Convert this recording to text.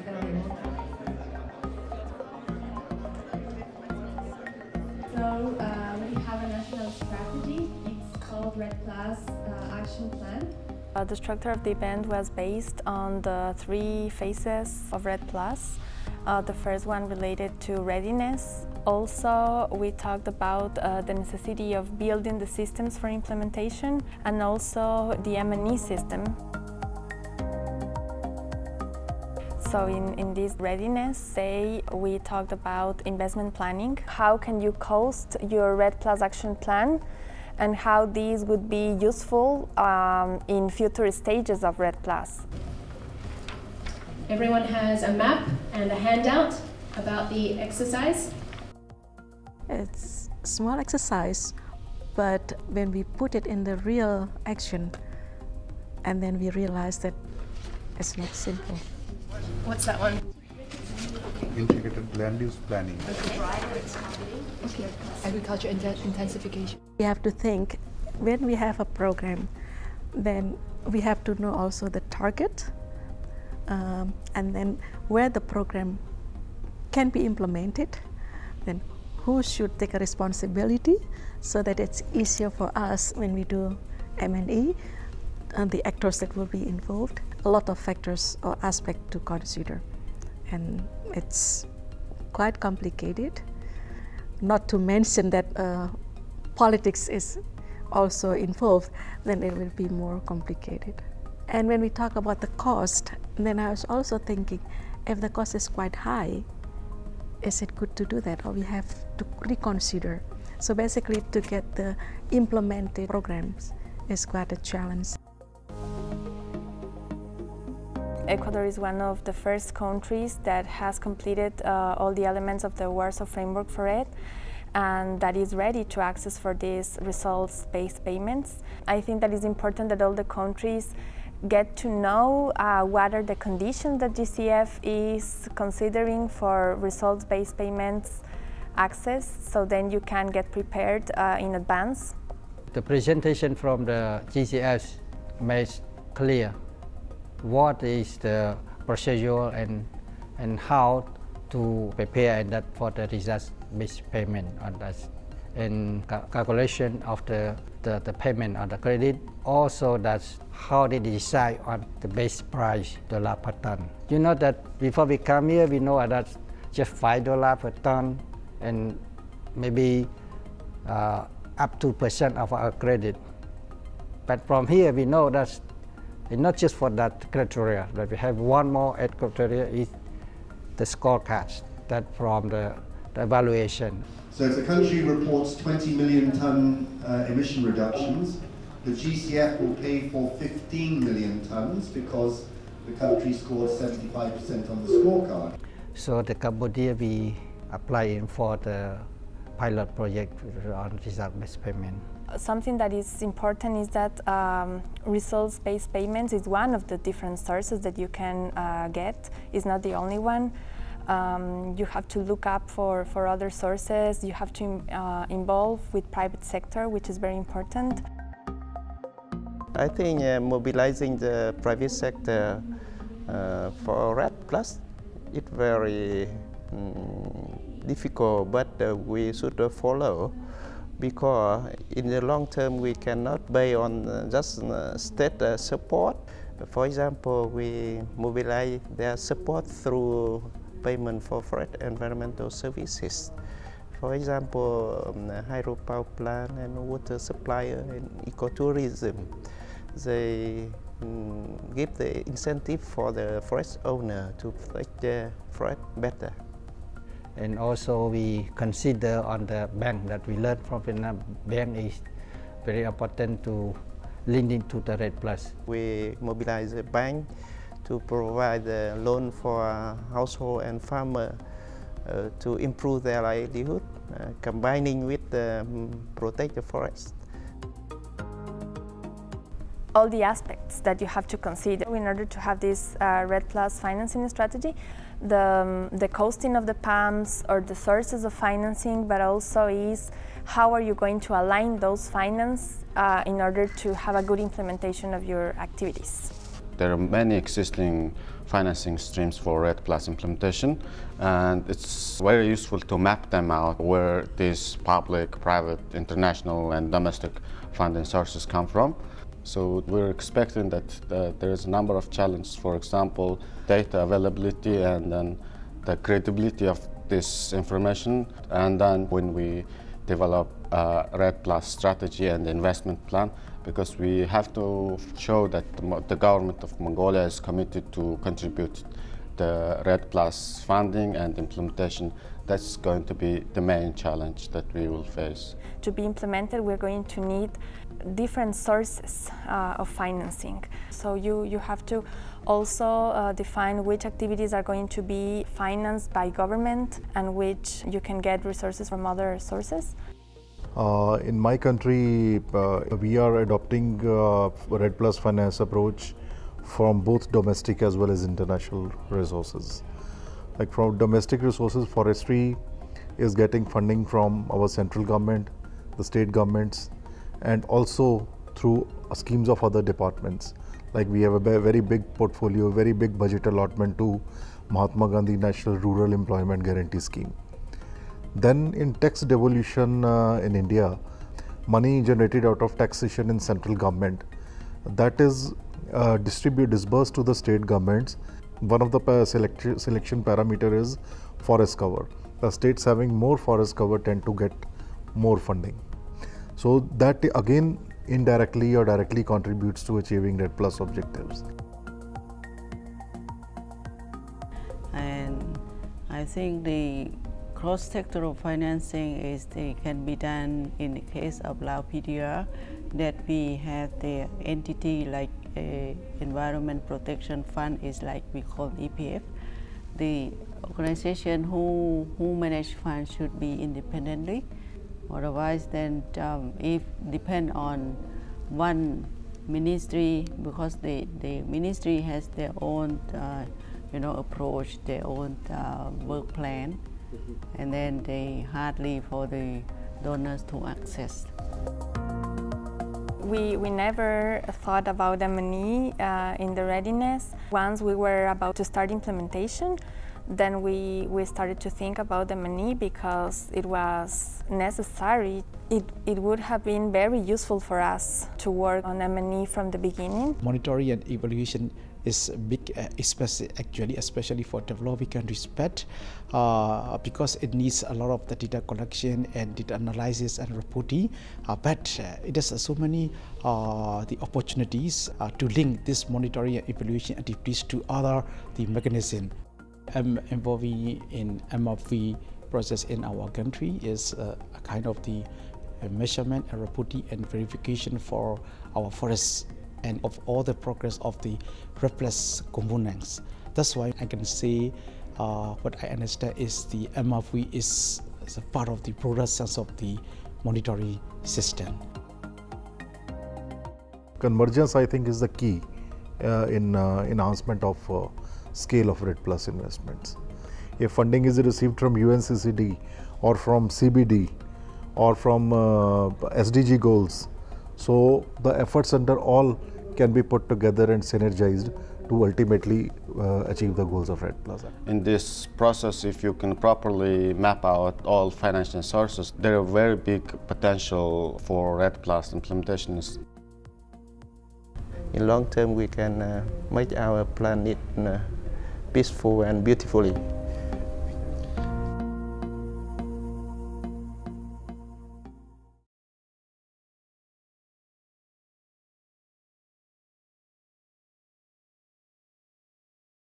fairly long. So we have a national strategy. It's called REDD+ Action Plan. The structure of the event was based on the 3 phases of REDD+. The first one related to readiness. Also, we talked about the necessity of building the systems for implementation and also the M&E system. So in this readiness day, we talked about investment planning. How can you cost your REDD+ action plan and how these would be useful in future stages of REDD+. Everyone has a map and a handout about the exercise. It's a small exercise, but when we put it in the real action, and then we realize that it's not simple. What's that one? Integrated land use planning. Okay. Agriculture intensification. We have to think, when we have a program, then we have to know also the target, and then where the program can be implemented, then who should take a responsibility so that it's easier for us when we do M&E, and the actors that will be involved. A lot of factors or aspects to consider, and it's quite complicated. Not to mention that politics is also involved, then it will be more complicated. And when we talk about the cost, then I was also thinking, if the cost is quite high, is it good to do that, or we have to reconsider? So basically, to get the implemented programs is quite a challenge. Ecuador is one of the first countries that has completed all the elements of the Warsaw Framework for REDD, and that is ready to access for these results-based payments. I think that it's important that all the countries get to know what are the conditions that GCF is considering for results-based payments access, so then you can get prepared in advance. The presentation from the GCF makes clear what is the procedure and how to prepare that for the results-based payment on that, and calculation of the payment on the credit. Also, that's how they decide on the base price $ per ton. You know that before we come here, we know that just $5 per ton, and maybe up to % of our credit. But from here, we know that it's not just for that criteria, but we have one more criteria is the scorecards that from the evaluation. So if the country reports 20 million ton emission reductions, the GCF will pay for 15 million tons because the country scored 75% on the scorecard. So the Cambodia, we applying for the pilot project on result-based payment. Something that is important is that results-based payments is one of the different sources that you can get. It's not the only one. You have to look up for other sources. You have to involve with private sector, which is very important. I think mobilizing the private sector for REDD+ is very difficult, but we should follow, because in the long term we cannot base on just state support. For example, we mobilize their support through payment for forest environmental services. For example, hydropower plant and water supplier and ecotourism, they give the incentive for the forest owner to protect the forest better. And also we consider on the bank that we learned from Vietnam. Bank is very important to link into the REDD+. We mobilize the bank to provide a loan for household and farmer to improve their livelihood, combining with protect the forest. All the aspects that you have to consider in order to have this REDD+ financing strategy, the costing of the PAMs or the sources of financing, but also is how are you going to align those finance in order to have a good implementation of your activities. There are many existing financing streams for REDD Plus implementation, and it's very useful to map them out where these public, private, international and domestic funding sources come from. So we're expecting that there is a number of challenges, for example, data availability and then the credibility of this information. And then when we develop a REDD Plus strategy and investment plan, because we have to show that the government of Mongolia is committed to contribute the REDD Plus funding and implementation. That's going to be the main challenge that we will face. To be implemented, we're going to need different sources of financing. So you have to also define which activities are going to be financed by government and which you can get resources from other sources. In my country, we are adopting REDD Plus finance approach from both domestic as well as international resources. Like from domestic resources, forestry is getting funding from our central government, the state governments, and also through schemes of other departments. Like we have a very big portfolio, very big budget allotment to Mahatma Gandhi National Rural Employment Guarantee Scheme. Then in tax devolution in India, money generated out of taxation in central government, that is disbursed to the state governments. One of the selection parameter is forest cover. The states having more forest cover tend to get more funding. So that again indirectly or directly contributes to achieving REDD Plus objectives. And I think the cross-sectoral financing can be done in the case of Lao PDR, that we have the entity like Environment Protection Fund is like we call EPF. The organization who manage funds should be independently. Otherwise, then if depend on one ministry, because the ministry has their own approach, their own work plan, and then they hardly for the donors to access. We never thought about M&E in the readiness. Once we were about to start implementation, then we started to think about M&E because it was necessary. It would have been very useful for us to work on M&E from the beginning. Monitoring and evaluation is big, especially for developing countries, but because it needs a lot of the data collection and data analysis and reporting, but it has so many the opportunities to link this monitoring and evaluation activities to other mechanisms. Involving in MRV process in our country is a kind of the measurement and reporting and verification for our forests and of all the progress of the REDD Plus components. That's why I can say what I understand is the MRV is a part of the broader sense of the monitoring system. Convergence, I think, is the key in enhancement of scale of REDD Plus investments. If funding is received from UNCCD or from CBD or from SDG goals, so the efforts under all can be put together and synergized to ultimately achieve the goals of REDD Plus. In this process, if you can properly map out all financial sources, there are very big potential for REDD Plus implementations. In long term, we can make our planet peaceful and beautifully.